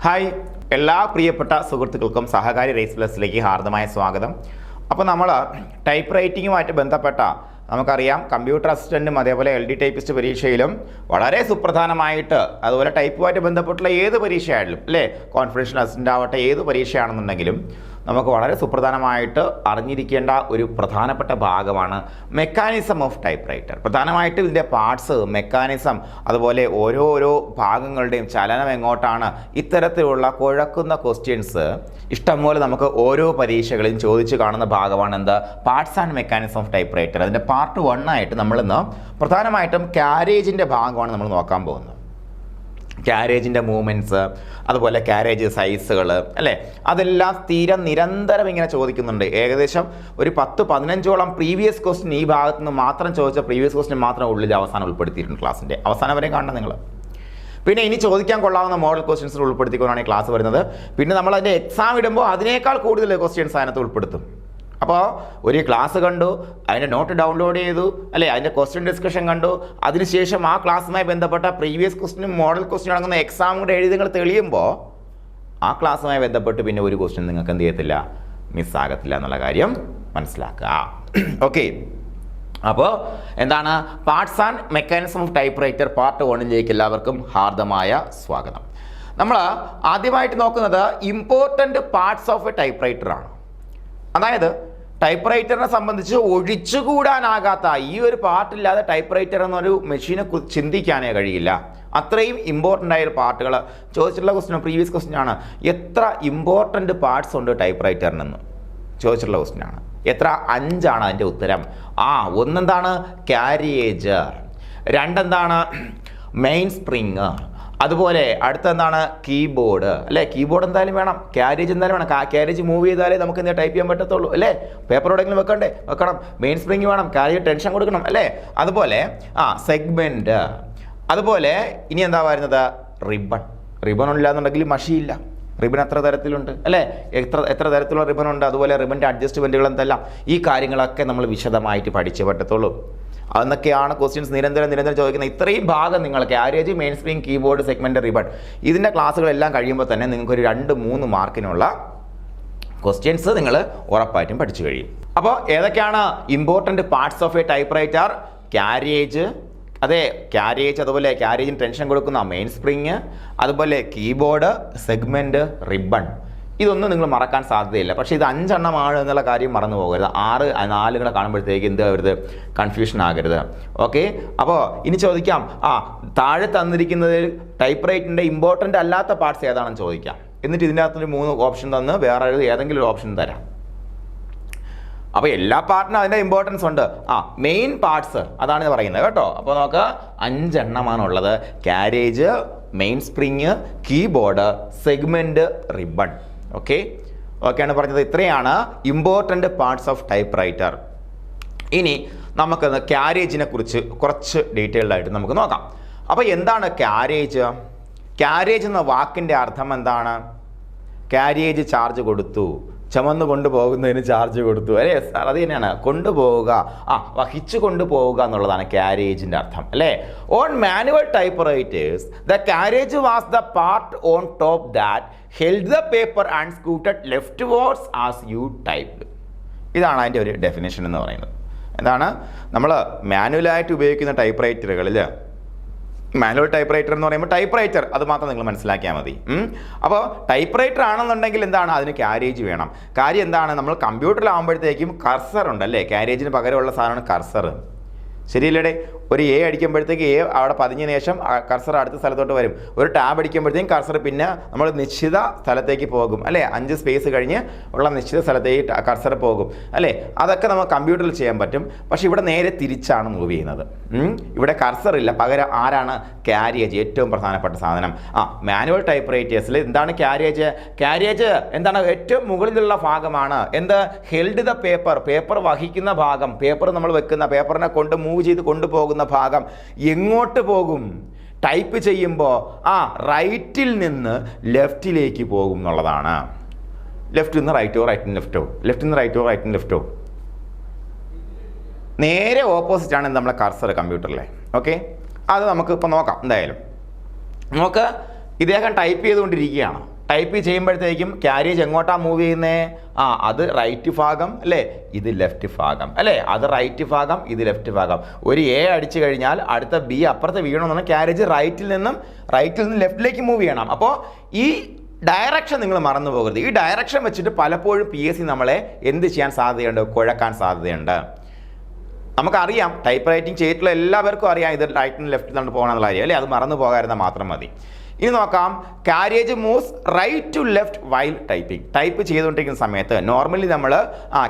Hi, എല്ലാ പ്രിയപ്പെട്ട സുഹൃത്തുക്കൾക്കും സഹകാരി റേസ് പ്ലസിലേക്ക് ഹാർദമായ സ്വാഗതം. അപ്പോൾ നമ്മൾ ടൈപ്പ് റൈറ്റിങ്ങുമായിട്ട് ബന്ധപ്പെട്ട നമുക്കറിയാം കമ്പ്യൂട്ടർ അസിസ്റ്റൻറ്റും അതേപോലെ LD ടൈപ്പിസ്റ്റ് പരീക്ഷയിലും വളരെ സുപ്രധാനമായിട്ട് അതുപോലെ ടൈപ്പുമായിട്ട് ബന്ധപ്പെട്ടുള്ള ഏത് പരീക്ഷയായാലും അല്ലേ, കോൺഫിഡൻഷ്യൽ അസിസ്റ്റൻ്റ് ആവട്ടെ ഏത് പരീക്ഷയാണെന്നുണ്ടെങ്കിലും നമുക്ക് വളരെ സുപ്രധാനമായിട്ട് അറിഞ്ഞിരിക്കേണ്ട ഒരു പ്രധാനപ്പെട്ട ഭാഗമാണ് മെക്കാനിസം ഓഫ് ടൈപ്പ് റൈറ്റർ. പ്രധാനമായിട്ടും ഇതിൻ്റെ പാർട്സ്, മെക്കാനിസം, അതുപോലെ ഓരോരോ ഭാഗങ്ങളുടെയും ചലനം എങ്ങോട്ടാണ്, ഇത്തരത്തിലുള്ള കുഴക്കുന്ന ക്വസ്റ്റ്യൻസ് ഇഷ്ടംപോലെ നമുക്ക് ഓരോ പരീക്ഷകളിലും ചോദിച്ചു കാണുന്ന ഭാഗമാണ് എന്ത്, parts and mechanism of type writer. അതിൻ്റെ പാർട്ട് 1 ആയിട്ട് നമ്മളിന്ന് പ്രധാനമായിട്ടും ക്യാരേജിൻ്റെ ഭാഗമാണ് നമ്മൾ നോക്കാൻ പോകുന്നത്. ക്യാരേജിൻ്റെ മൂവ്മെൻറ്റ്സ്, അതുപോലെ ക്യാരേജ് സൈസുകൾ അല്ലേ, അതെല്ലാം നിരന്തരം ഇങ്ങനെ ചോദിക്കുന്നുണ്ട്. ഏകദേശം ഒരു 10-15ഓളം പ്രീവിയസ് ക്വസ്റ്റ്യൻ ഈ ഭാഗത്ത് നിന്ന് മാത്രം ചോദിച്ച പ്രീവിയസ് ക്വസ്റ്റ്യൻ മാത്രം ഉള്ളിൽ അവസാനം ഉൾപ്പെടുത്തിയിട്ടുണ്ട്. ക്ലാസ്സിൻ്റെ അവസാനം വരെ കാണണം നിങ്ങൾ. പിന്നെ ഇനി ചോദിക്കാൻ കൊള്ളാവുന്ന മോഡൽ ക്വസ്റ്റ്യൻസ് ഉൾപ്പെടുത്തിക്കൊണ്ടാണ് ഈ ക്ലാസ് വരുന്നത്. പിന്നെ നമ്മൾ അതിൻ്റെ എക്സാം ഇടുമ്പോൾ അതിനേക്കാൾ കൂടുതൽ ക്വസ്റ്റ്യൻസ് അതിനകത്ത് ഉൾപ്പെടുത്തും. അപ്പോൾ ഒരു ക്ലാസ് കണ്ടു, അതിൻ്റെ നോട്ട് ഡൗൺലോഡ് ചെയ്തു അല്ലേ, അതിൻ്റെ ക്വസ്റ്റ്യൻ ഡിസ്കഷൻ കണ്ടു, അതിനുശേഷം ആ ക്ലാസ്സുമായി ബന്ധപ്പെട്ട പ്രീവിയസ് ക്വസ്റ്റ്യനും മോഡൽ ക്വസ്റ്റ്യൻ അടങ്ങുന്ന എക്സാം കൂടെ എഴുതി നിങ്ങൾ തെളിയുമ്പോൾ ആ ക്ലാസ്സുമായി ബന്ധപ്പെട്ട് പിന്നെ ഒരു ക്വസ്റ്റ്യൻ നിങ്ങൾക്ക് എന്ത് ചെയ്യത്തില്ല, മിസ്സാകത്തില്ല എന്നുള്ള കാര്യം മനസ്സിലാക്കുക. ഓക്കെ, അപ്പോൾ എന്താണ് parts and mechanism of typewriter part 1ലേക്ക് എല്ലാവർക്കും ഹാർദമായ സ്വാഗതം. നമ്മൾ ആദ്യമായിട്ട് നോക്കുന്നത് important parts of a typewriter ആണ്. അതായത് ടൈപ്പ് റൈറ്ററിനെ സംബന്ധിച്ച് ഒഴിച്ചുകൂടാനാകാത്ത ഈ ഒരു പാർട്ടില്ലാതെ ടൈപ്പ് റൈറ്റർ എന്നൊരു മെഷീനെ ചിന്തിക്കാനേ കഴിയില്ല. അത്രയും ഇമ്പോർട്ടൻ്റ് ആയ പാർട്ടുകൾ ചോദിച്ചിട്ടുള്ള ക്വസ്റ്റ്യൻ, പ്രീവിയസ് ക്വസ്റ്റ്യൻ ആണ്. എത്ര ഇമ്പോർട്ടൻ്റ് പാർട്സ് ഉണ്ട് ടൈപ്പ് റൈറ്ററിനെന്ന് ചോദിച്ചിട്ടുള്ള ക്വസ്റ്റ്യൻ ആണ്. എത്ര? 5 ആണ് അതിൻ്റെ ഉത്തരം. ഒന്നെന്താണ് ക്യാരിയേജ്, രണ്ടെന്താണ് മെയിൻ സ്പ്രിങ്, അതുപോലെ അടുത്തെന്താണ് കീബോർഡ് അല്ലേ. കീബോർഡ് എന്തായാലും വേണം, ക്യാരേജ് എന്തായാലും വേണം. ക്യാരേജ് മൂവ് ചെയ്താലേ നമുക്ക് എന്താ ടൈപ്പ് ചെയ്യാൻ പറ്റത്തുള്ളൂ അല്ലേ. പേപ്പർ എവിടെയെങ്കിലും വെക്കണം. മെയിൻ സ്പ്രിങ് വേണം, ക്യാരേജ് ടെൻഷൻ കൊടുക്കണം അല്ലേ. അതുപോലെ സെഗ്മെൻറ്റ്, അതുപോലെ ഇനി എന്താ വരുന്നത് റിബൺ ഇല്ലാന്നുണ്ടെങ്കിൽ മഷിയില്ല. റിബൺ എത്ര തരത്തിലുണ്ട് അല്ലേ, എത്ര തരത്തിലുള്ള റിബൺ ഉണ്ട്, അതുപോലെ റിബണിൻ്റെ അഡ്ജസ്റ്റ്മെൻറ്റുകൾ എന്തെല്ലാം, ഈ കാര്യങ്ങളൊക്കെ നമ്മൾ വിശദമായിട്ട് പഠിച്ചേ പറ്റത്തുള്ളൂ. അതൊക്കെയാണ് ക്വസ്റ്റ്യൻസ് നിരന്തരം ചോദിക്കുന്നത്. ഇത്രയും ഭാഗം നിങ്ങൾ carriage, main spring, keyboard, segment, ribbon, ഇതിൻ്റെ ക്ലാസ്സുകളെല്ലാം കഴിയുമ്പോൾ തന്നെ നിങ്ങൾക്കൊരു 2-3 മാർക്കിനുള്ള ക്വസ്റ്റ്യൻസ് നിങ്ങൾ ഉറപ്പായിട്ടും പഠിച്ചു കഴിയും. അപ്പോൾ ഏതൊക്കെയാണ് important parts of a type writer? Carriage, അതുപോലെ ക്യാരേജിന് ടെൻഷൻ കൊടുക്കുന്ന മെയിൻ സ്പ്രിങ്, അതുപോലെ കീബോർഡ്, സെഗ്മെൻറ്റ്, റിബൺ. ഇതൊന്നും നിങ്ങൾ മറക്കാൻ സാധ്യതയില്ല. പക്ഷേ ഇത് 5 എണ്ണമാണ് എന്നുള്ള കാര്യം മറന്നു പോകരുത്. 4 കാണുമ്പോഴത്തേക്ക് എന്താവരുത്, കൺഫ്യൂഷൻ ആകരുത്. ഓക്കെ, അപ്പോൾ ഇനി ചോദിക്കാം, താഴെ തന്നിരിക്കുന്നതിൽ ടൈപ്പ് റൈറ്റിൻ്റെ ഇമ്പോർട്ടൻ്റ് അല്ലാത്ത പാർട്സ് ഏതാണെന്ന് ചോദിക്കാം. എന്നിട്ട് ഇതിൻ്റെ അകത്തൊരു 3 ഓപ്ഷൻ തന്ന് വേറെ ഏതെങ്കിലും ഒരു ഓപ്ഷൻ തരാം. അപ്പോൾ എല്ലാ പാർട്ടിനും അതിൻ്റെ ഇമ്പോർട്ടൻസ് ഉണ്ട്. മെയിൻ പാർട്സ് അതാണ് ഇത് പറയുന്നത് കേട്ടോ. അപ്പോൾ നമുക്ക് 5 എണ്ണമാണുള്ളത്. Carriage, main spring, keyboard, segment, ribbon. ഓക്കെയാണ് പറഞ്ഞത്. ഇത്രയാണ് important parts of typewriter. ഇനി നമുക്ക് ക്യാരേജിനെ കുറിച്ച് കുറച്ച് ഡീറ്റെയിൽഡ് ആയിട്ട് നമുക്ക് നോക്കാം. അപ്പോൾ എന്താണ് ക്യാരേജ്? ക്യാരേജ് എന്ന വാക്കിൻ്റെ അർത്ഥം എന്താണ്? ക്യാരേജ് ചാർജ് കൊടുത്തു, ചുമന്ന് കൊണ്ടുപോകുന്നതിന് ചാർജ് കൊടുത്തു അല്ലേ. അത് തന്നെയാണ് കൊണ്ടുപോവുക, വഹിച്ചു കൊണ്ടുപോവുക എന്നുള്ളതാണ് ക്യാരേജിൻ്റെ അർത്ഥം അല്ലേ. On manual typewriters the carriage was the part on top that held the paper and scooted left words as you typed. ഇതാണ് അതിൻ്റെ ഒരു ഡെഫിനേഷൻ എന്ന് പറയുന്നത്. എന്താണ്, നമ്മൾ മാനുവലായിട്ട് ഉപയോഗിക്കുന്ന ടൈപ്പ് റൈറ്ററുകളിൽ, മാനുവൽ ടൈപ്പ് റൈറ്റർ എന്ന് പറയുമ്പോൾ ടൈപ്പ് റൈറ്റർ അത് മാത്രം നിങ്ങൾ മനസ്സിലാക്കിയാൽ മതി. അപ്പോൾ ടൈപ്പ് റൈറ്റർ ആണെന്നുണ്ടെങ്കിൽ എന്താണ്, അതിന് ക്യാരേജ് വേണം. കാര്യം എന്താണ്, നമ്മൾ കമ്പ്യൂട്ടറിലാകുമ്പോഴത്തേക്കും കർസർ ഉണ്ടല്ലേ, ക്യാരേജിന് പകരമുള്ള സാധനമാണ് കർസർ. ശരിയല്ലേ? ഒരു A അടിക്കുമ്പോഴത്തേക്ക് A അവിടെ പതിഞ്ഞതിന് ശേഷം കർസർ അടുത്ത സ്ഥലത്തോട്ട് വരും. ഒരു ടാബ് അടിക്കുമ്പോഴത്തേക്കും കർസർ പിന്നെ നമ്മൾ നിശ്ചിത സ്ഥലത്തേക്ക് പോകും അല്ലേ. 5 സ്പേസ് കഴിഞ്ഞ് ഉള്ള നിശ്ചിത സ്ഥലത്തേക്ക് കർസർ പോകും അല്ലേ. അതൊക്കെ നമുക്ക് കമ്പ്യൂട്ടറിൽ ചെയ്യാൻ പറ്റും. പക്ഷെ ഇവിടെ നേരെ തിരിച്ചാണ് മൂവ് ചെയ്യുന്നത്. ഇവിടെ കർസർ ഇല്ല, പകരം ആരാണ്, ക്യാരേജ്, ഏറ്റവും പ്രധാനപ്പെട്ട സാധനം. മാനുവൽ ടൈപ്പ് റൈറ്റേഴ്സിൽ എന്താണ് ക്യാരേജ്? ക്യാരേജ് എന്താണ്, ഏറ്റവും മുകളിലുള്ള ഭാഗമാണ്. എന്ത്, ഹെൽഡ് ദ പേപ്പർ വഹിക്കുന്ന ഭാഗം. പേപ്പർ നമ്മൾ വെക്കുന്ന, പേപ്പറിനെ കൊണ്ട് മൂവ് ചെയ്ത് കൊണ്ടുപോകുന്ന ഭാഗം എങ്ങോട്ട് പോകും? ടൈപ്പ് ചെയ്യുമ്പോൾ റൈറ്റിൽ നിന്ന് ലെഫ്റ്റിലേക്ക് പോകും എന്നുള്ളതാണ്. ലെഫ്റ്റിൽ നിന്ന് റൈറ്റോ, റൈറ്റിൽ നിന്ന് ലെഫ്റ്റോ, ലെഫ്റ്റിൽ നിന്ന് റൈറ്റോ, റൈറ്റിൽ നിന്ന് ലെഫ്റ്റോ. നേരെ ഓപ്പോസിറ്റ് ആണ് നമ്മളെ കർസർ കമ്പ്യൂട്ടറിലെ. ഓക്കെ, അത് നമുക്ക് ഇപ്പോൾ നോക്കാം. എന്തായാലും നമുക്ക് ഇദ്ദേഹം ടൈപ്പ് ചെയ്തുകൊണ്ടിരിക്കുകയാണ്. ടൈപ്പ് ചെയ്യുമ്പോഴത്തേക്കും ക്യാരേജ് എങ്ങോട്ടാണ് മൂവ് ചെയ്യുന്നത്? അത് റൈറ്റ് ഭാഗം അല്ലേ, ഇത് ലെഫ്റ്റ് ഭാഗം അല്ലേ, അത് റൈറ്റ് ഭാഗം, ഇത് ലെഫ്റ്റ് ഭാഗം. ഒരു എ അടിച്ചു കഴിഞ്ഞാൽ അടുത്ത ബി അപ്പുറത്ത് വീണമെന്നാണ് ക്യാരേജ് റൈറ്റിൽ നിന്നും ലെഫ്റ്റിലേക്ക് മൂവ് ചെയ്യണം. അപ്പോൾ ഈ ഡയറക്ഷൻ നിങ്ങൾ മറന്നു പോകരുത്. ഈ ഡയറക്ഷൻ വെച്ചിട്ട് പലപ്പോഴും PSC നമ്മളെ എന്ത് ചെയ്യാൻ സാധ്യതയുണ്ട്? കുഴക്കാൻ സാധ്യതയുണ്ട്. നമുക്കറിയാം, ടൈപ്പ് റൈറ്റിംഗ് ചെയ്തിട്ടുള്ള എല്ലാവർക്കും അറിയാം ഇത് റൈറ്റിനും ലെഫ്റ്റിലാണ് പോകണമെന്നുള്ള കാര്യം അല്ലേ, അത് മറന്നു പോകാതിരുന്നാൽ മാത്രം മതി. ഇനി നോക്കാം, carriage moves right to left while typing. Type ചെയ്തുകൊണ്ടിരിക്കുന്ന സമയത്ത് നോർമലി നമ്മൾ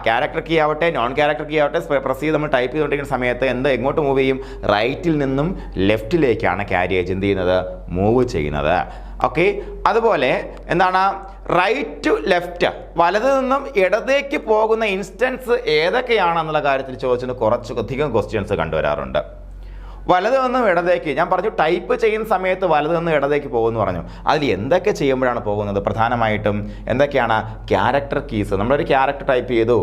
ക്യാരക്ടർ കീ ആവട്ടെ നോൺ ക്യാരക്ടർ കീ ആവട്ടെ പ്രസ് ചെയ്ത് നമ്മൾ ടൈപ്പ് ചെയ്തുകൊണ്ടിരിക്കുന്ന സമയത്ത് എങ്ങോട്ട് മൂവ് ചെയ്യും? റൈറ്റിൽ നിന്നും ലെഫ്റ്റിലേക്കാണ് ക്യാരേജ് എന്ത് ചെയ്യുന്നത്? മൂവ് ചെയ്യുന്നത്. ഓക്കെ, അതുപോലെ എന്താണ് റൈറ്റ് ടു ലെഫ്റ്റ്, വലത് നിന്നും ഇടതേക്ക് പോകുന്ന ഇൻസ്റ്റൻസ് ഏതൊക്കെയാണെന്നുള്ള കാര്യത്തിൽ ചോദിച്ചിട്ട് കുറച്ചധികം ക്വസ്റ്റ്യൻസ് കണ്ടുവരാറുണ്ട്. വലത് നിന്നും ഇടതേക്ക് ഞാൻ പറഞ്ഞു, ടൈപ്പ് ചെയ്യുന്ന സമയത്ത് വലത് നിന്നും ഇടതേക്ക് പോകുമെന്ന് പറഞ്ഞു. അതിൽ എന്തൊക്കെ ചെയ്യുമ്പോഴാണ് പോകുന്നത്? പ്രധാനമായിട്ടും എന്തൊക്കെയാണ്? Character keys. നമ്മളൊരു ക്യാരക്ടർ ടൈപ്പ് ചെയ്തു,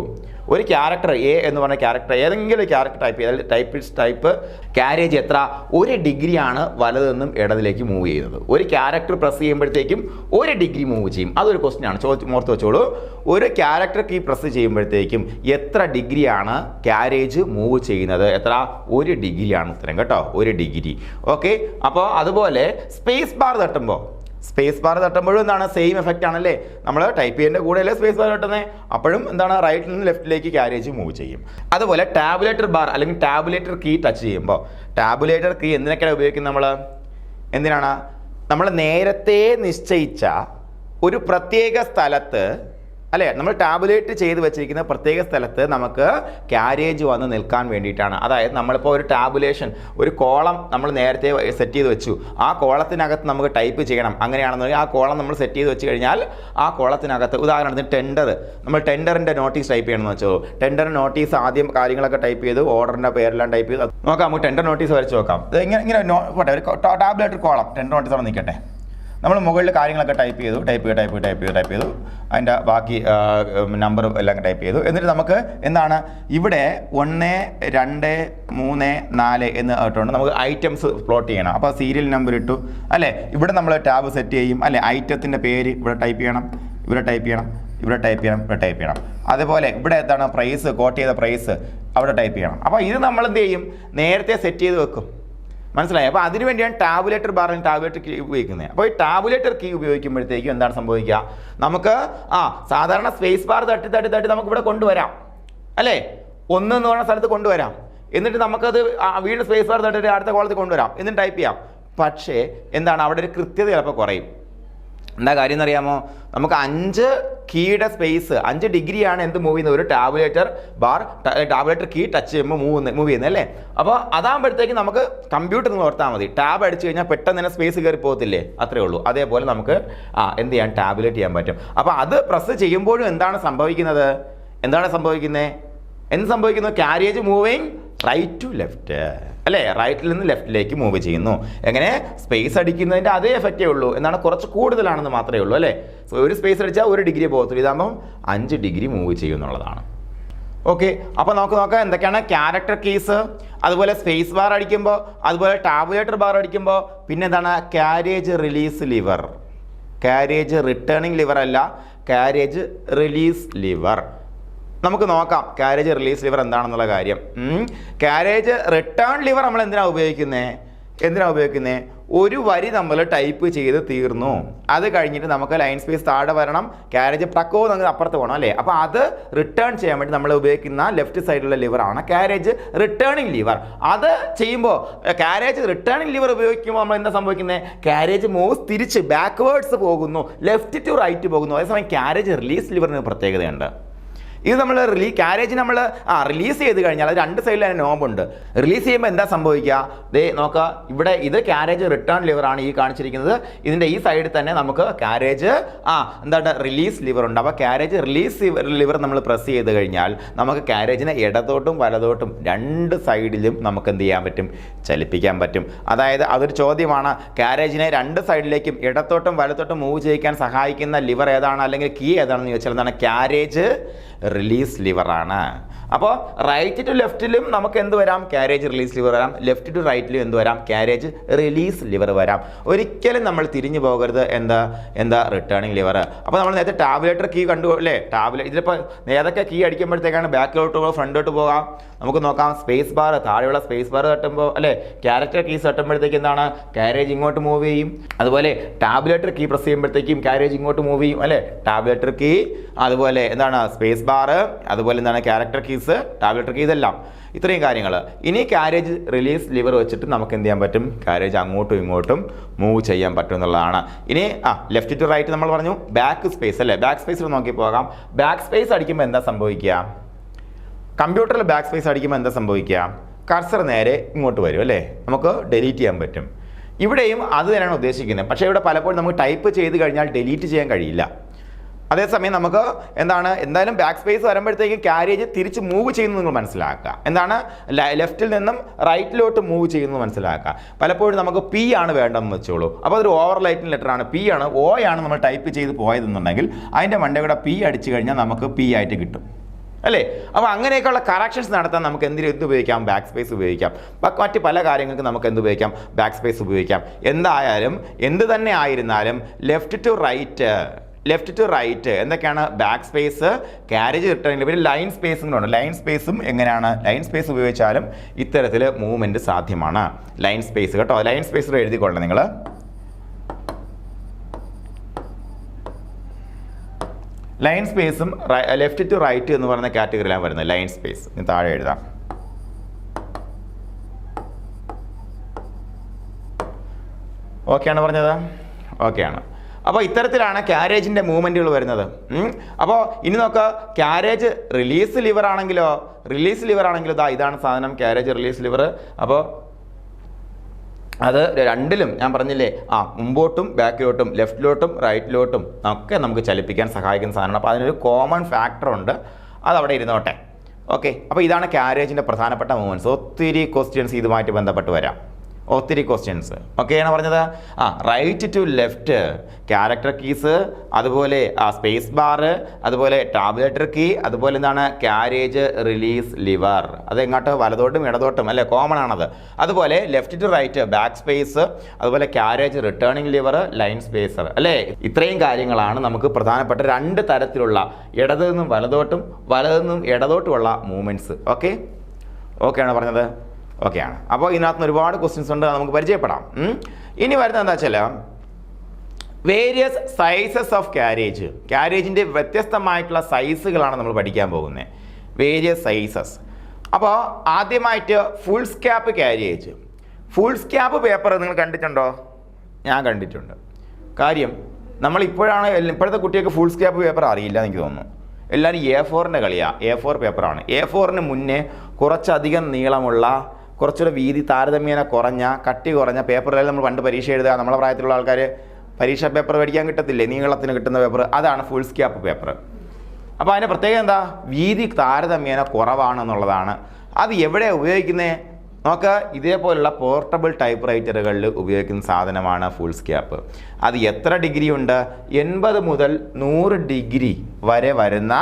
ഒരു ക്യാരക്ടർ എ എന്ന് പറഞ്ഞ ക്യാരക്ടർ ഏതെങ്കിലും ഒരു ക്യാരക്ടർ ടൈപ്പ് ചെയ്താൽ ടൈപ്പ് ക്യാരേജ് എത്ര? 1 ഡിഗ്രിയാണ് വലത് നിന്നും ഇടതിലേക്ക് മൂവ് ചെയ്യുന്നത്. ഒരു ക്യാരക്ടർ പ്രസ് ചെയ്യുമ്പോഴത്തേക്കും 1 ഡിഗ്രി മൂവ് ചെയ്യും. അതൊരു ക്വസ്റ്റ്യൻ ആണ്, ഓർത്ത് വെച്ചോളൂ. ഒരു ക്യാരക്ടർ കീ പ്രസ് ചെയ്യുമ്പോഴത്തേക്കും എത്ര ഡിഗ്രിയാണ് ക്യാരേജ് മൂവ് ചെയ്യുന്നത്? എത്ര? 1 ഡിഗ്രിയാണ് ഉത്തരം കേട്ടോ, 1 ഡിഗ്രി. ഓക്കെ, അപ്പോൾ അതുപോലെ സ്പേസ് ബാർ തട്ടുമ്പോഴും എന്താണ്? സെയിം എഫക്റ്റ് ആണല്ലേ. നമ്മൾ ടൈപ്പ് ചെയ്യുന്ന കൂടെയല്ലേ സ്പേസ് ബാർ തട്ടുന്നത്, അപ്പോഴും എന്താണ്? റൈറ്റിൽ നിന്ന് ലെഫ്റ്റിലേക്ക് ക്യാരേജ് മൂവ് ചെയ്യും. അതുപോലെ ടാബുലേറ്റർ ബാർ അല്ലെങ്കിൽ ടാബുലേറ്റർ കീ ടച്ച് ചെയ്യുമ്പോൾ, ടാബുലേറ്റർ കീ എന്തിനൊക്കെയാണ് ഉപയോഗിക്കുന്നത്? എന്തിനാണ്? നമ്മൾ നേരത്തെ നിശ്ചയിച്ച ഒരു പ്രത്യേക സ്ഥലത്ത് അല്ലേ, നമ്മൾ ടാബുലേറ്റ് ചെയ്ത് വെച്ചിരിക്കുന്ന പ്രത്യേക സ്ഥലത്ത് നമുക്ക് ക്യാരേജ് വന്ന് നിൽക്കാൻ വേണ്ടിയിട്ടാണ്. അതായത് നമ്മളിപ്പോൾ ഒരു ടാബുലേഷൻ, ഒരു കോളം നമ്മൾ നേരത്തെ സെറ്റ് ചെയ്ത് വെച്ചു, ആ കോളത്തിനകത്ത് നമുക്ക് ടൈപ്പ് ചെയ്യണം. അങ്ങനെയാണെന്നുണ്ടെങ്കിൽ ആ കോളം നമ്മൾ സെറ്റ് ചെയ്ത് വെച്ച് കഴിഞ്ഞാൽ ആ കോളത്തിനകത്ത്, ഉദാഹരണത്തിന് ടെൻഡർ, നമ്മൾ ടെൻഡറിൻ്റെ നോട്ടീസ് ടൈപ്പ് ചെയ്യണമെന്ന് വെച്ചോ. ടെൻഡർ നോട്ടീസ് ആദ്യം കാര്യങ്ങളൊക്കെ ടൈപ്പ് ചെയ്ത് ഓർഡറിൻ്റെ പേരെല്ലാം ടൈപ്പ് ചെയ്ത് നോക്കാം. നമുക്ക് ടെൻഡർ നോട്ടീസ് വരച്ച് നോക്കാം. ഇങ്ങനെ ഒരു ടാബുലേറ്റർ കോളം ടെൻഡർ നോട്ടീസ് അവിടെ നിൽക്കട്ടെ. നമ്മൾ മുകളിൽ കാര്യങ്ങളൊക്കെ ടൈപ്പ് ചെയ്തു, അതിൻ്റെ ബാക്കി നമ്പറും എല്ലാം ടൈപ്പ് ചെയ്തു. എന്നിട്ട് നമുക്ക് എന്താണ് ഇവിടെ 1, 2, 3, 4 എന്ന് ഇട്ടുകൊണ്ട് നമുക്ക് ഐറ്റംസ് പ്ലോട്ട് ചെയ്യണം. അപ്പോൾ സീരിയൽ നമ്പർ ഇട്ടു അല്ലേ. ഇവിടെ നമ്മൾ ടാബ് സെറ്റ് ചെയ്യും അല്ലേ. ഐറ്റത്തിൻ്റെ പേര് ഇവിടെ ടൈപ്പ് ചെയ്യണം, ഇവിടെ ടൈപ്പ് ചെയ്യണം. അതുപോലെ ഇവിടെ എന്താണ്? പ്രൈസ്, കോട്ട് ചെയ്ത പ്രൈസ് അവിടെ ടൈപ്പ് ചെയ്യണം. അപ്പോൾ ഇത് നമ്മൾ എന്ത് ചെയ്യും? നേരത്തെ സെറ്റ് ചെയ്ത് വെക്കും. മനസ്സിലായി? അപ്പോൾ അതിന് വേണ്ടിയാണ് ടാബുലേറ്റർ ബാറിൽ ടാബുലേറ്റർ കീ ഉപയോഗിക്കുന്നത്. അപ്പോൾ ഈ ടാബുലേറ്റർ കീ ഉപയോഗിക്കുമ്പോഴത്തേക്കും എന്താണ് സംഭവിക്കുക? നമുക്ക് സാധാരണ സ്പേസ് ബാർ തട്ടി നമുക്ക് ഇവിടെ കൊണ്ടുവരാം അല്ലേ, 1 എന്ന് പറഞ്ഞ സ്ഥലത്ത് കൊണ്ടുവരാം. എന്നിട്ട് നമുക്കത് വീണ്ടും സ്പേസ് ബാർ തട്ടിട്ട് അടുത്ത കോളത്തിൽ കൊണ്ടുവരാം, എന്നിട്ട് ടൈപ്പ് ചെയ്യാം. പക്ഷേ എന്താണ്? അവിടെ ഒരു കൃത്യത ചിലപ്പോൾ കുറയും. എന്താ കാര്യം എന്നറിയാമോ? നമുക്ക് 5 കീയുടെ സ്പേസ് 5 ഡിഗ്രിയാണ് എന്ത് മൂവ് ചെയ്യുന്നത്? ഒരു ടാബുലേറ്റർ കീ ടച്ച് ചെയ്യുമ്പോൾ മൂവ് ചെയ്യുന്നത് അല്ലേ. അപ്പോൾ അതാകുമ്പോഴത്തേക്ക് നമുക്ക് കമ്പ്യൂട്ടർ നിന്ന് ഓർത്താൽ മതി. ടാബ് അടിച്ചു കഴിഞ്ഞാൽ പെട്ടെന്ന് തന്നെ സ്പേസ് കയറി പോകത്തില്ലേ, അത്രേ ഉള്ളൂ. അതേപോലെ നമുക്ക് എന്ത് ചെയ്യാൻ? ടാബുലേറ്റ് ചെയ്യാൻ പറ്റും. അപ്പോൾ അത് പ്രസ് ചെയ്യുമ്പോഴും എന്താണ് സംഭവിക്കുന്നത്? എന്ത് സംഭവിക്കുന്നു? Carriage moving right to left അല്ലേ, റൈറ്റിൽ നിന്ന് ലെഫ്റ്റിലേക്ക് മൂവ് ചെയ്യുന്നു. എങ്ങനെ? സ്പേസ് അടിക്കുന്നതിൻ്റെ അതേ എഫക്റ്റേ ഉള്ളൂ, എന്നാണ് കുറച്ച് കൂടുതലാണെന്ന് മാത്രമേ ഉള്ളൂ അല്ലേ. സോ ഒരു സ്പേസ് അടിച്ചാൽ 1 ഡിഗ്രി പോകത്തുള്ളൂ, ഇതാകുമ്പം 5 ഡിഗ്രി മൂവ് ചെയ്യുന്നുള്ളതാണ്. ഓക്കെ, അപ്പോൾ നമുക്ക് നോക്കാം എന്തൊക്കെയാണ് ക്യാരക്ടർ കീസ്, അതുപോലെ സ്പേസ് ബാർ അടിക്കുമ്പോൾ, അതുപോലെ ടാബുലേറ്റർ ബാർ അടിക്കുമ്പോൾ, പിന്നെ എന്താണ്? Carriage release liver. Carriage returning liver അല്ല, ക്യാരേജ് റിലീസ് ലിവർ. നമുക്ക് നോക്കാം ക്യാരേജ് റിലീസ് ലിവർ എന്താണെന്നുള്ള കാര്യം. ക്യാരേജ് റിട്ടേൺ ലിവർ നമ്മൾ എന്തിനാണ് ഉപയോഗിക്കുന്നത്? ഒരു വരി നമ്മൾ ടൈപ്പ് ചെയ്ത് തീർന്നു, അത് കഴിഞ്ഞിട്ട് നമുക്ക് ലൈൻ സ്പേസ് താഴെ വരണം, ക്യാരേജ് ടക്കോ നമുക്ക് അപ്പുറത്ത് പോകണം അല്ലേ. അപ്പോൾ അത് റിട്ടേൺ ചെയ്യാൻ വേണ്ടി നമ്മൾ ഉപയോഗിക്കുന്ന ലെഫ്റ്റ് സൈഡിലുള്ള ലിവറാണ് ക്യാരേജ് റിട്ടേണിംഗ് ലിവർ. അത് ചെയ്യുമ്പോൾ ക്യാരേജ് റിട്ടേണിംഗ് ലിവർ ഉപയോഗിക്കുമ്പോൾ നമ്മൾ എന്താ സംഭവിക്കുന്നത്? ക്യാരേജ് മൂവ്സ് തിരിച്ച് ബാക്ക്വേർഡ്സ് പോകുന്നു, ലെഫ്റ്റ് ടു റൈറ്റ് പോകുന്നു. അതേസമയം ക്യാരേജ് റിലീസ് ലിവറിന് പ്രത്യേകതയുണ്ട്. ഇത് നമ്മൾ ക്യാരേജ് നമ്മൾ റിലീസ് ചെയ്ത് കഴിഞ്ഞാൽ അത് 2 സൈഡിൽ അതിന് നോബുണ്ട്. റിലീസ് ചെയ്യുമ്പോൾ എന്താ സംഭവിക്കുക? നോക്കുക, ഇവിടെ ഇത് ക്യാരേജ് റിട്ടേൺ ലിവറാണ് ഈ കാണിച്ചിരിക്കുന്നത്. ഇതിൻ്റെ ഈ സൈഡിൽ തന്നെ നമുക്ക് ക്യാരേജ് റിലീസ് ലിവർ ഉണ്ട്. അപ്പോൾ ക്യാരേജ് റിലീസ് ലിവർ നമ്മൾ പ്രസ് ചെയ്ത് കഴിഞ്ഞാൽ നമുക്ക് ക്യാരേജിനെ ഇടത്തോട്ടും വലതോട്ടും 2 സൈഡിലും നമുക്ക് എന്ത് ചെയ്യാൻ പറ്റും? ചലിപ്പിക്കാൻ പറ്റും. അതായത് അതൊരു ചോദ്യമാണ്. ക്യാരേജിനെ 2 സൈഡിലേക്കും ഇടത്തോട്ടും വലത്തോട്ടും മൂവ് ചെയ്യിക്കാൻ സഹായിക്കുന്ന ലിവർ ഏതാണ് അല്ലെങ്കിൽ കീ ഏതാണെന്ന് ചോദിച്ചാൽ എന്താണ്? ക്യാരേജ് റിലീസ് ലിവറാണ്. അപ്പോൾ റൈറ്റ് ടു ലെഫ്റ്റിലും നമുക്ക് എന്ത് വരാം? കാരേജ് റിലീസ് ലിവർ വരാം. ലെഫ്റ്റ് ടു റൈറ്റിലും എന്ത് വരാം? കാരേജ് റിലീസ് ലിവർ വരാം. ഒരിക്കലും നമ്മൾ തിരിഞ്ഞു പോകരുത്. എന്താ റിട്ടേണിംഗ് ലിവർ. അപ്പോൾ നമ്മൾ നേരത്തെ ടാബുലേറ്റർ കീ കണ്ടു അല്ലേ? ഇതിലിപ്പോൾ ഏതൊക്കെ കീ അടിക്കുമ്പോഴത്തേക്കാണ് ബാക്കിലോട്ട് പോകുക, ഫ്രണ്ടിലോട്ട് പോകാം? നമുക്ക് നോക്കാം. സ്പേസ് ബാർ, താഴെയുള്ള സ്പേസ് ബാർ തട്ടുമ്പോൾ അല്ലേ, ക്യാരക്ടർ കീസ് തട്ടുമ്പോഴത്തേക്ക് എന്താണ്? കാരേജ് ഇങ്ങോട്ട് മൂവ് ചെയ്യും. അതുപോലെ ടാബുലേറ്റർ കീ പ്രസ് ചെയ്യുമ്പോഴത്തേക്കും കാരേജ് ഇങ്ങോട്ട് മൂവ് ചെയ്യും അല്ലേ? ടാബുലേറ്റർ കീ, അതുപോലെ എന്താണ് സ്പേസ് ബാർ, അതുപോലെ എന്താണ് ക്യാരക്ടർ കീസ്, ടാബുലേറ്റർ കീ, ഇതെല്ലാം ഇത്രയും കാര്യങ്ങൾ. ഇനി കാരേജ് റിലീസ് ലിവർ വെച്ചിട്ട് നമുക്ക് എന്ത് ചെയ്യാൻ പറ്റും? കാരേജ് അങ്ങോട്ടും ഇങ്ങോട്ടും മൂവ് ചെയ്യാൻ പറ്റും എന്നുള്ളതാണ്. ഇനി ലെഫ്റ്റ് ടു റൈറ്റ് നമ്മൾ പറഞ്ഞു. ബാക്ക് സ്പേസ് അല്ലേ? ബാക്ക് സ്പേസിൽ നോക്കി പോകാം. ബാക്ക് സ്പേസ് അടിക്കുമ്പോൾ എന്താ സംഭവിക്കുക? കമ്പ്യൂട്ടറിൽ ബാക്ക് സ്പേസ് അടിക്കുമ്പോൾ എന്താ സംഭവിക്കുക? കർസർ നേരെ ഇങ്ങോട്ട് വരും അല്ലേ? നമുക്ക് ഡിലീറ്റ് ചെയ്യാൻ പറ്റും. ഇവിടെയും അത് തന്നെയാണ് ഉദ്ദേശിക്കുന്നത്. പക്ഷേ ഇവിടെ പലപ്പോഴും നമുക്ക് ടൈപ്പ് ചെയ്ത് കഴിഞ്ഞാൽ ഡിലീറ്റ് ചെയ്യാൻ കഴിയില്ല. അതേസമയം നമുക്ക് എന്തായാലും ബാക്ക് സ്പേസ് വരുമ്പോഴത്തേക്കും കാരേജ് തിരിച്ച് മൂവ് ചെയ്യുന്നത് നിങ്ങൾ മനസ്സിലാക്കുക. എന്താണ്? ലെഫ്റ്റിൽ നിന്നും റൈറ്റിലോട്ട് മൂവ് ചെയ്യുന്നത് മനസ്സിലാക്കുക. പലപ്പോഴും നമുക്ക് പി ആണ് വേണ്ടതെന്ന് വെച്ചോളൂ. അപ്പോൾ അതൊരു ഓവർലൈറ്റിംഗ് ലെറ്റർ ആണ്, പി ആണ്. ഓ ആണ് നമ്മൾ ടൈപ്പ് ചെയ്ത് പോയതെന്നുണ്ടെങ്കിൽ അതിൻ്റെ മണ്ടേ കൂടെ പി അടിച്ചു കഴിഞ്ഞാൽ നമുക്ക് പി ആയിട്ട് കിട്ടും അല്ലേ? അപ്പോൾ അങ്ങനെയൊക്കെയുള്ള കറക്ഷൻസ് നടത്താൻ നമുക്ക് എന്ത് ഉപയോഗിക്കാം? ബാക്ക് സ്പേസ് ഉപയോഗിക്കാം. മറ്റ് പല കാര്യങ്ങൾക്ക് നമുക്ക് എന്ത് ഉപയോഗിക്കാം? ബാക്ക് സ്പേസ് ഉപയോഗിക്കാം. എന്തായാലും എന്ത് തന്നെ ആയിരുന്നാലും ലെഫ്റ്റ് ടു റൈറ്റ് എന്തൊക്കെയാണ്? ബാക്ക് സ്പേസ്, കാരേജ് റിട്ടേണിംഗ്, പിന്നെ ലൈൻ സ്പേസും കൂടെ ഉണ്ട്. ലൈൻ സ്പേസും എങ്ങനെയാണ്? ലൈൻ സ്പേസ് ഉപയോഗിച്ചാലും ഇത്തരത്തിൽ മൂവ്മെൻറ്റ് സാധ്യമാണ്. ലൈൻ സ്പേസ് കേട്ടോ. ലൈൻ സ്പേസ് എഴുതിക്കൊള്ളണം നിങ്ങൾ. ലൈൻ സ്പേസും ലെഫ്റ്റ് ടു റൈറ്റ് എന്ന് പറയുന്ന കാറ്റഗറിയിലാണ് വരുന്നത്. ലൈൻ സ്പേസ് താഴെ എഴുതാം. ഓക്കെയാണ് പറഞ്ഞത്? ഓക്കെയാണ്. അപ്പോൾ ഇത്തരത്തിലാണ് കാരേജിൻ്റെ മൂവ്മെൻറ്റുകൾ വരുന്നത്. അപ്പോൾ ഇനി നോക്കുക. കാരേജ് റിലീസ് ലിവർ ആണെങ്കിലോ ഇതാണ് സാധനം, കാരേജ് റിലീസ് ലിവർ. അപ്പോൾ അത് രണ്ടിലും ഞാൻ പറഞ്ഞില്ലേ, മുമ്പോട്ടും ബാക്കിലോട്ടും ലെഫ്റ്റിലോട്ടും റൈറ്റിലോട്ടും ഒക്കെ നമുക്ക് ചലിപ്പിക്കാൻ സഹായിക്കുന്ന സാധനമാണ്. അപ്പോൾ അതിനൊരു കോമൺ ഫാക്ടർ ഉണ്ട്, അതവിടെ ഇരുന്നോട്ടെ. ഓക്കെ. അപ്പോൾ ഇതാണ് കാരേജിൻ്റെ പ്രധാനപ്പെട്ട മൂവ്മെൻറ്റ്സ്. ഒത്തിരി ക്വസ്റ്റ്യൻസ് ഇതുമായിട്ട് ബന്ധപ്പെട്ട് വരാം. ഒത്തിരി ക്വസ്റ്റ്യൻസ്. ഓക്കെയാണ് പറഞ്ഞത്? Right to left character keys, അതുപോലെ സ്പേസ് ബാർ, അതുപോലെ ടാബുലേറ്റർ കീ, അതുപോലെ എന്താണ് കാരേജ് റിലീസ് ലിവർ. അത് എങ്ങോട്ട്? വലതോട്ടും ഇടതോട്ടും അല്ലേ? കോമൺ ആണത്. അതുപോലെ left to right backspace, അതുപോലെ carriage returning lever, line spacer അല്ലേ? ഇത്രയും കാര്യങ്ങളാണ് നമുക്ക് പ്രധാനപ്പെട്ട രണ്ട് തരത്തിലുള്ള ഇടതു നിന്നും വലതോട്ടും വലതു നിന്നും ഇടതോട്ടുമുള്ള മൂവ്മെൻറ്റ്സ്. ഓക്കെയാണ് പറഞ്ഞത്? ഓക്കെയാണ്. അപ്പോൾ ഇതിനകത്ത് ഒരുപാട് ക്വസ്റ്റ്യൻസ് ഉണ്ട്, നമുക്ക് പരിചയപ്പെടാം. ഇനി വരുന്നത് എന്താ വെച്ചാൽ വേരിയസ് സൈസസ് ഓഫ് കാരേജിൻ്റെ വ്യത്യസ്തമായിട്ടുള്ള സൈസുകളാണ് നമ്മൾ പഠിക്കാൻ പോകുന്നത്. Various sizes. അപ്പോൾ ആദ്യമായിട്ട് ഫുൾ സ്കാപ്പ് കാരേജ്. ഫുൾ സ്കാപ്പ് പേപ്പർ നിങ്ങൾ കണ്ടിട്ടുണ്ടോ? ഞാൻ കണ്ടിട്ടുണ്ട്. കാര്യം ഇപ്പോഴത്തെ കുട്ടികൾക്ക് ഫുൾ സ്കാപ്പ് പേപ്പർ അറിയില്ല എനിക്ക് തോന്നുന്നു. എല്ലാവരും A4 കളിയാണ്. A4 പേപ്പറാണ്. A4 മുന്നേ കുറച്ചധികം നീളമുള്ള, കുറച്ചുകൂടെ വീതി താരതമ്യേന കട്ടി കുറഞ്ഞ പേപ്പറിൽ നമ്മൾ പണ്ട് പരീക്ഷ എഴുതുക. നമ്മളെ പ്രായത്തിലുള്ള ആൾക്കാർ പരീക്ഷാ പേപ്പർ മേടിക്കാൻ കിട്ടത്തില്ലേ? നീളത്തിന് കിട്ടുന്ന പേപ്പർ, അതാണ് ഫുൾ സ്കാപ്പ് പേപ്പർ. അപ്പോൾ അതിൻ്റെ പ്രത്യേകത എന്താ? വീതി താരതമ്യേന കുറവാണെന്നുള്ളതാണ്. അത് എവിടെ ഉപയോഗിക്കുന്നത്? നമുക്ക് ഇതേപോലുള്ള പോർട്ടബിൾ ടൈപ്പ് റൈറ്ററുകളിൽ ഉപയോഗിക്കുന്ന സാധനമാണ് ഫുൾ സ്കാപ്പ്. അത് എത്ര ഡിഗ്രി ഉണ്ട്? 80 മുതൽ 100 ഡിഗ്രി വരെ വരുന്ന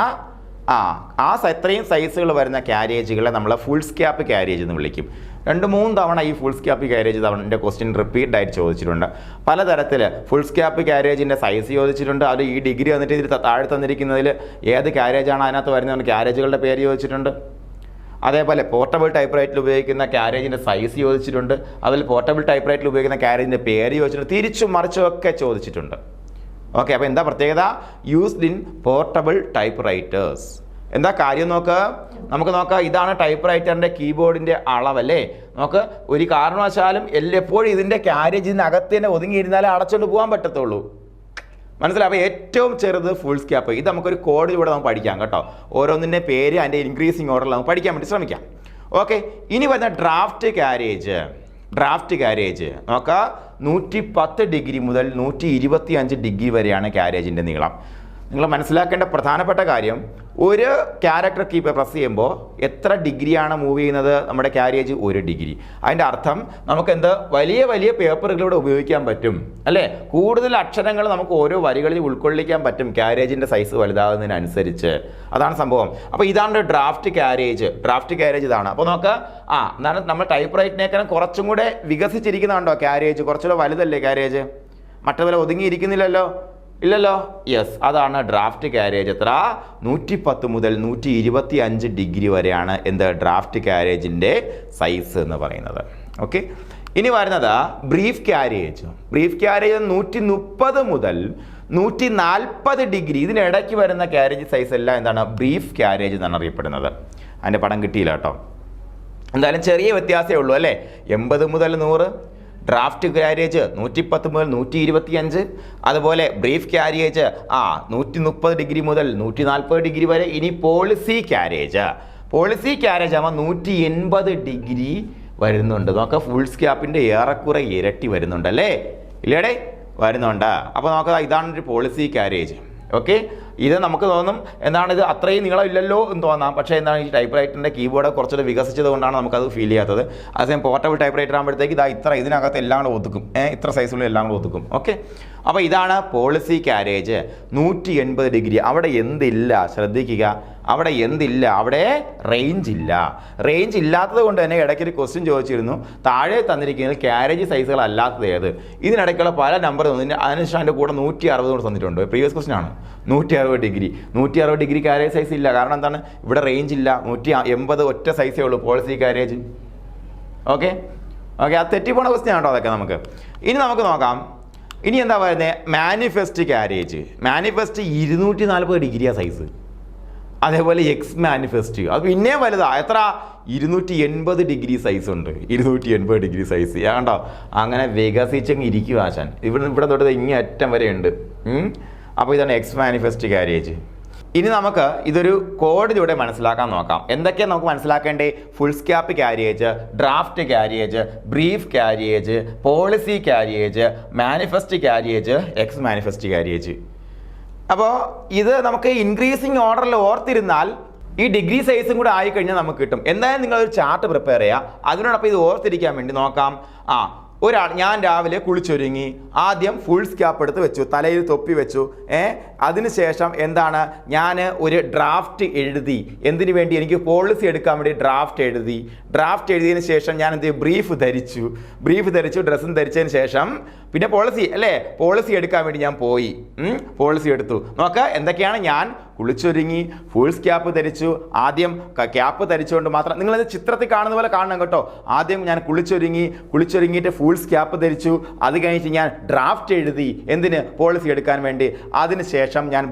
അത്രയും സൈസുകൾ വരുന്ന കാരേജുകളെ നമ്മൾ ഫുൾ സ്കാപ്പ് കാരേജ് എന്ന് വിളിക്കും. 2-3 തവണ ഈ ഫുൾ സ്കാപ്പ് കാരേജ് എൻ്റെ ക്വസ്റ്റ്യൻ റിപ്പീറ്റായിട്ട് ചോദിച്ചിട്ടുണ്ട്. പലതരത്തിൽ ഫുൾ സ്കാപ്പ് കാരേജിൻ്റെ സൈസ് ചോദിച്ചിട്ടുണ്ട്. അത് ഈ ഡിഗ്രി വന്നിട്ട് ഇതിൽ താഴെ തന്നിരിക്കുന്നതിൽ ഏത് കാരേജാണ് അതിനകത്ത് വരുന്നത് കാരേജുകളുടെ പേര് ചോദിച്ചിട്ടുണ്ട്. അതേപോലെ പോർട്ടബിൾ ടൈപ്പ് റൈറ്റിൽ ഉപയോഗിക്കുന്ന കാരേജിൻ്റെ സൈസ് ചോദിച്ചിട്ടുണ്ട്. അതിൽ പോർട്ടബിൾ ടൈപ്പ് റൈറ്റിൽ ഉപയോഗിക്കുന്ന കാരേജിൻ്റെ പേര് ചോദിച്ചിട്ടുണ്ട്. തിരിച്ചും മറിച്ചും ഒക്കെ ചോദിച്ചിട്ടുണ്ട്. ഓക്കെ. അപ്പോൾ എന്താ പ്രത്യേകത? Used in portable type writers. എന്താ കാര്യം നമുക്ക് നോക്കാം. ഇതാണ് ടൈപ്പ് റൈറ്ററിൻ്റെ കീബോർഡിൻ്റെ അളവല്ലേ? നമുക്ക് ഒരു കാരണവശാലും എപ്പോഴും ഇതിൻ്റെ കാരേജിനകത്ത് തന്നെ ഒതുങ്ങിയിരുന്നാലേ അടച്ചുകൊണ്ട് പോകാൻ പറ്റത്തുള്ളൂ. മനസ്സിലായി? അപ്പോൾ ഏറ്റവും ചെറുത് ഫുൾ സ്കാപ്പ്. ഇത് നമുക്കൊരു കോഡിലൂടെ നമുക്ക് പഠിക്കാം കേട്ടോ. ഓരോന്നിൻ്റെ പേര് അതിൻ്റെ ഇൻക്രീസിങ് ഓർഡറിൽ നമുക്ക് പഠിക്കാൻ വേണ്ടി ശ്രമിക്കാം. ഓക്കെ. ഇനി വരുന്ന ഡ്രാഫ്റ്റ് കാരേജ് നോക്കുക. 110 ഡിഗ്രി മുതൽ 125 ഡിഗ്രി വരെയാണ് കാരേജിൻ്റെ നീളം. നിങ്ങൾ മനസ്സിലാക്കേണ്ട പ്രധാനപ്പെട്ട കാര്യം, ഒരു ക്യാരക്ടർ കീ പ്രസ് ചെയ്യുമ്പോൾ എത്ര ഡിഗ്രിയാണ് മൂവ് ചെയ്യുന്നത് നമ്മുടെ ക്യാരിയേജ്? 1 ഡിഗ്രി. അതിൻ്റെ അർത്ഥം നമുക്ക് വലിയ വലിയ പേപ്പറുകളിലൂടെ ഉപയോഗിക്കാൻ പറ്റും അല്ലേ? കൂടുതൽ അക്ഷരങ്ങൾ നമുക്ക് ഓരോ വരികളിൽ ഉൾക്കൊള്ളിക്കാൻ പറ്റും ക്യാരേജിൻ്റെ സൈസ് വലുതാകുന്നതിനനുസരിച്ച്. അതാണ് സംഭവം. അപ്പോൾ ഇതാണ് ഡ്രാഫ്റ്റ് ക്യാരേജ്. ഡ്രാഫ്റ്റ് ക്യാരേജ് ഇതാണ്. അപ്പോൾ നമുക്ക് എന്താണ് നമ്മൾ ടൈപ്പ് റൈറ്റിനേക്കാളും കുറച്ചും കൂടെ വികസിച്ചിരിക്കുന്നുണ്ടോ ക്യാരേജ്? കുറച്ചുകൂടെ വലുതല്ലേ ക്യാരേജ്? മറ്റതുപോലെ ഒതുങ്ങിയിരിക്കുന്നില്ലല്ലോ, ഇല്ലല്ലോ. യെസ്, അതാണ് ഡ്രാഫ്റ്റ് ക്യാരേജ്. എത്ര? 110 മുതൽ 125 ഡിഗ്രി വരെയാണ് ഡ്രാഫ്റ്റ് ക്യാരേജിൻ്റെ സൈസ് എന്ന് പറയുന്നത്. ഓക്കെ, ഇനി വരുന്നത് ബ്രീഫ് ക്യാരേജ്. ബ്രീഫ് ക്യാരേജ് 130 മുതൽ 140 ഡിഗ്രി, ഇതിനിടയ്ക്ക് വരുന്ന ക്യാരേജ് സൈസ് എല്ലാം എന്താണ്? ബ്രീഫ് ക്യാരേജ് എന്നാണ് അറിയപ്പെടുന്നത്. അതിൻ്റെ പടം കിട്ടിയില്ല കേട്ടോ. എന്തായാലും ചെറിയ വ്യത്യാസമേ ഉള്ളൂ അല്ലേ? 80 മുതൽ 100. ഡ്രാഫ്റ്റ് ക്യാരേജ് 110 മുതൽ 125. അതുപോലെ ബ്രീഫ് ക്യാരേജ് 130 ഡിഗ്രി മുതൽ 140 ഡിഗ്രി വരെ. ഇനി പോളിസി ക്യാരേജ് ആകുമ്പോൾ 180 ഡിഗ്രി വരുന്നുണ്ട്. നോക്കാം, ഫുൾ സ്കാപ്പിൻ്റെ ഏറെക്കുറെ ഇരട്ടി വരുന്നുണ്ട് അല്ലേ? ഇല്ലേടേ? വരുന്നുണ്ട്. അപ്പോൾ നമുക്ക് ഇതാണ് ഒരു പോളിസി ക്യാരേജ്. ഓക്കെ, ഇത് നമുക്ക് തോന്നും ഇത് അത്രയും നീളമില്ലല്ലോ എന്ന് തോന്നാം. പക്ഷേ എന്താണ്, ഈ ടൈപ്പ് റൈറ്ററിൻ്റെ കീബോർഡ് കുറച്ചുകൂടെ വികസിച്ചത് കൊണ്ടാണ് നമുക്കത് ഫീൽ ചെയ്യാത്തത്. അതേസമയം പോർട്ടബിൾ ടൈപ്പ് റൈറ്റർ ആകുമ്പോഴത്തേക്ക് ഇതിനകത്ത് എല്ലാം കൂടെ ഒതുക്കും. ഇത്ര സൈസുള്ള എല്ലാം കൂടെ ഒതുക്കും. ഓക്കെ, അപ്പോൾ ഇതാണ് പോളിസി ക്യാരേജ്. 180 ഡിഗ്രി. അവിടെ എന്തില്ല? ശ്രദ്ധിക്കുക, അവിടെ എന്തില്ല? അവിടെ റേഞ്ച് ഇല്ല. റേഞ്ച് ഇല്ലാത്തത് കൊണ്ട് തന്നെ ഇടയ്ക്കൊരു ക്വസ്റ്റ്യൻ ചോദിച്ചിരുന്നു, താഴെ തന്നിരിക്കുന്നത് ക്യാരേജ് സൈസുകൾ അല്ലാത്തത് ഏത്? ഇതിനിടയ്ക്കുള്ള പല നമ്പർ തന്നു. അതിനുശേഷം അതിൻ്റെ കൂടെ 160 കൂടെ തന്നിട്ടുണ്ട്. പ്രീവിയസ് ക്വസ്റ്റ്യൻ ആണ്. 160 ഡിഗ്രി. 160 ഡിഗ്രി ക്യാരേജ് സൈസ് ഇല്ല. കാരണം എന്താണ്? ഇവിടെ റേഞ്ച് ഇല്ല. 180 ഒറ്റ സൈസേ ഉള്ളൂ പോളിസി ക്യാരേജ്. ഓക്കെ, അത് തെറ്റിപ്പോണ ക്വസ്റ്റ്യൻ ആണോ അതൊക്കെ നമുക്ക്. ഇനി നമുക്ക് നോക്കാം. ഇനി എന്താ പറയുന്നത്? Manifest carriage. മാനിഫെസ്റ്റ് 240 ഡിഗ്രിയാണ് സൈസ്. അതേപോലെ എക്സ് മാനിഫെസ്റ്റ് അത് പിന്നെ വലുതാ. എത്ര? 280 ഡിഗ്രി സൈസ് ഉണ്ട്. 280 ഡിഗ്രി സൈസ് കണ്ടോ? അങ്ങനെ വികസിച്ചങ്ങ് ഇരിക്കുക ആശാൻ. ഇവിടെ തൊട്ട് ഇങ്ങേ അറ്റം വരെ ഉണ്ട്. അപ്പോൾ ഇതാണ് എക്സ് മാനിഫെസ്റ്റ് ക്യാരേജ്. ഇനി നമുക്ക് ഇതൊരു കോഡിലൂടെ മനസ്സിലാക്കാൻ നോക്കാം. എന്തൊക്കെയാണ് നമുക്ക് മനസ്സിലാക്കേണ്ടേ? Foolscap carriage, draft carriage, brief carriage, policy carriage, manifest carriage, ex manifest carriage. അപ്പോൾ ഇത് നമുക്ക് ഇൻക്രീസിങ് ഓർഡറിൽ ഓർത്തിരുന്നാൽ ഈ ഡിഗ്രി സൈസും കൂടെ ആയിക്കഴിഞ്ഞാൽ നമുക്ക് കിട്ടും. എന്തായാലും നിങ്ങളൊരു ചാർട്ട് പ്രിപ്പയർ ചെയ്യുക. അതിനോടൊപ്പം ഇത് ഓർത്തിരിക്കാൻ വേണ്ടി നോക്കാം. ഞാൻ രാവിലെ കുളിച്ചൊരുങ്ങി, ആദ്യം ഫുൾ സ്കാപ്പ് എടുത്ത് വെച്ചു, തലയിൽ തൊപ്പി വെച്ചു. അതിനുശേഷം ഞാൻ ഒരു ഡ്രാഫ്റ്റ് എഴുതി. എന്തിനു വേണ്ടി? എനിക്ക് പോളിസി എടുക്കാൻ വേണ്ടി ഡ്രാഫ്റ്റ് എഴുതിയതിന് ശേഷം ഞാൻ ബ്രീഫ് ധരിച്ചു. ഡ്രസ്സും ധരിച്ചതിന് ശേഷം പിന്നെ പോളിസി അല്ലേ? പോളിസി എടുക്കാൻ വേണ്ടി ഞാൻ പോയി. പോളിസി എടുത്തു. നോക്കുക എന്തൊക്കെയാണ്? ഞാൻ കുളിച്ചൊരുങ്ങി, ഫുൾ സ്കാപ്പ് ധരിച്ചു. ആദ്യം ക്യാപ്പ് ധരിച്ചുകൊണ്ട് മാത്രം, നിങ്ങളിത് ചിത്രത്തിൽ കാണുന്ന പോലെ കാണണം കേട്ടോ. ആദ്യം ഞാൻ കുളിച്ചൊരുങ്ങിയിട്ട് ഫുൾ സ്കാപ്പ് ധരിച്ചു. അത് കഴിഞ്ഞിട്ട് ഞാൻ ഡ്രാഫ്റ്റ് എഴുതി. എന്തിന്? പോളിസി എടുക്കാൻ വേണ്ടി. അതിനുശേഷം ഞാൻ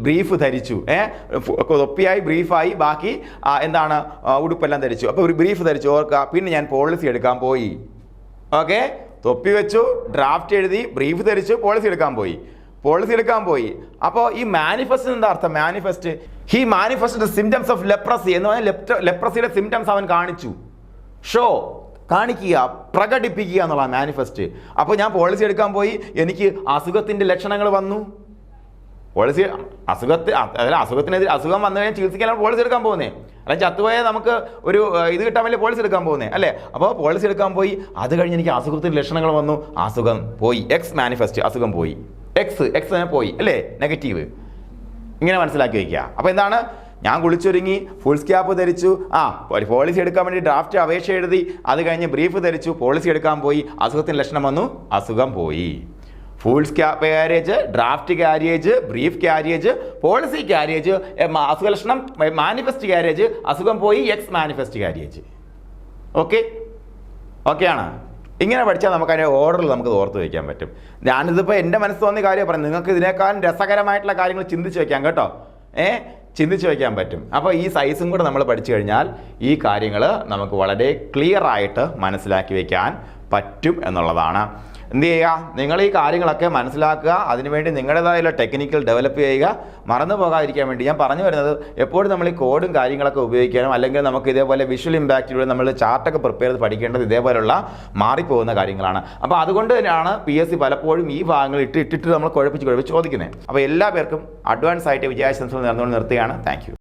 ബ്രീഫ് ധരിച്ചു. തൊപ്പിയായി, ബ്രീഫായി, ബാക്കി ഉടുപ്പെല്ലാം ധരിച്ചു. അപ്പോൾ ഒരു ബ്രീഫ് ധരിച്ചു. ഓർക്കുക, പിന്നെ ഞാൻ പോളിസി എടുക്കാൻ പോയി. ഓക്കെ, തൊപ്പി വെച്ചു, ഡ്രാഫ്റ്റ് എഴുതി, ബ്രീഫ് ധരിച്ചു, പോളിസി എടുക്കാൻ പോയി. അപ്പോൾ ഈ മാനിഫെസ്റ്റ് എന്താ അർത്ഥം? Manifest, he manifest the symptoms of leprosy എന്ന് പറഞ്ഞാൽ ലെപ്രസിയുടെ സിംറ്റംസ് അവൻ കാണിച്ചു. കാണിക്കുക, പ്രകടിപ്പിക്കുക എന്നുള്ള മാനിഫെസ്റ്റ്. അപ്പോൾ ഞാൻ പോളിസി എടുക്കാൻ പോയി, എനിക്ക് അസുഖത്തിൻ്റെ ലക്ഷണങ്ങൾ വന്നു. അസുഖത്തിനെതിരെ അസുഖം വന്നു കഴിഞ്ഞാൽ ചികിത്സിക്കാനാണ് പോളിസി എടുക്കാൻ പോകുന്നത്. അല്ലെങ്കിൽ ചത്തുപോയാൽ നമുക്ക് ഒരു ഇത് കിട്ടാൻ വേണ്ടി പോളിസി എടുക്കാൻ പോകുന്നത് അല്ലേ? അപ്പോൾ പോളിസി എടുക്കാൻ പോയി, അത് കഴിഞ്ഞ് എനിക്ക് അസുഖത്തിൻ്റെ ലക്ഷണങ്ങൾ വന്നു, അസുഖം പോയി. എക്സ് മാനിഫെസ്റ്റ്, അസുഖം പോയി. എക്സ് പോയി അല്ലേ? നെഗറ്റീവ്. ഇങ്ങനെ മനസ്സിലാക്കി വയ്ക്കുക. അപ്പോൾ എന്താണ്? ഞാൻ കുളിച്ചൊരുങ്ങി, ഫുൾ സ്കാപ്പ് ധരിച്ചു, പോളിസി എടുക്കാൻ വേണ്ടി ഡ്രാഫ്റ്റ് അപേക്ഷ എഴുതി, അത് കഴിഞ്ഞ് ബ്രീഫ് ധരിച്ചു, പോളിസി എടുക്കാൻ പോയി, അസുഖത്തിന് ലക്ഷണം വന്നു, അസുഖം പോയി. Foolscap carriage, draft carriage, brief carriage, policy carriage, അസുഖ ലക്ഷണം മാനിഫെസ്റ്റ് ക്യാരേജ്, അസുഖം പോയി, എക്സ് മാനിഫെസ്റ്റ് ക്യാരേജ്. ഓക്കെയാണ്. ഇങ്ങനെ പഠിച്ചാൽ നമുക്ക് അതിൻ്റെ ഓർഡറിൽ നമുക്ക് ഓർത്ത് വയ്ക്കാൻ പറ്റും. ഞാനിതിപ്പോൾ എൻ്റെ മനസ്സ് തോന്നിയ കാര്യം പറയാം. നിങ്ങൾക്ക് ഇതിനേക്കാളും രസകരമായിട്ടുള്ള കാര്യങ്ങൾ ചിന്തിച്ച് വയ്ക്കാം കേട്ടോ. ചിന്തിച്ച് വയ്ക്കാൻ പറ്റും. അപ്പോൾ ഈ സൈസും കൂടെ നമ്മൾ പഠിച്ചു കഴിഞ്ഞാൽ ഈ കാര്യങ്ങൾ നമുക്ക് വളരെ ക്ലിയർ ആയിട്ട് മനസ്സിലാക്കി വയ്ക്കാൻ പറ്റും എന്നുള്ളതാണ്. എന്ത് ചെയ്യുക, നിങ്ങൾ ഈ കാര്യങ്ങളൊക്കെ മനസ്സിലാക്കുക, അതിനുവേണ്ടി നിങ്ങളുടേതായുള്ള ടെക്നിക്കൽ ഡെവലപ്പ് ചെയ്യുക. മറന്നു പോകാതിരിക്കാൻ വേണ്ടി ഞാൻ പറഞ്ഞു വരുന്നത്, എപ്പോഴും നമ്മൾ ഈ കോഡും കാര്യങ്ങളൊക്കെ ഉപയോഗിക്കണം. അല്ലെങ്കിൽ നമുക്ക് ഇതേപോലെ വിഷ്വൽ ഇമ്പാക്റ്റിലൂടെ നമ്മൾ ചാർട്ടൊക്കെ പ്രിപ്പയർ ചെയ്ത് പഠിക്കേണ്ടത് ഇതേപോലുള്ള മാറിപ്പോകുന്ന കാര്യങ്ങളാണ്. അപ്പോൾ അതുകൊണ്ട് തന്നെയാണ് PSC പലപ്പോഴും ഈ ഭാഗങ്ങൾ ഇട്ടിട്ട് നമ്മൾ കുഴപ്പിച്ച് ചോദിക്കുന്നത്. അപ്പോൾ എല്ലാ പേർക്കും അഡ്വാൻസ് ആയിട്ട് വിജയാശംസകൾ നേർന്നുകൊണ്ട് നിർത്തുകയാണ്. Thank you.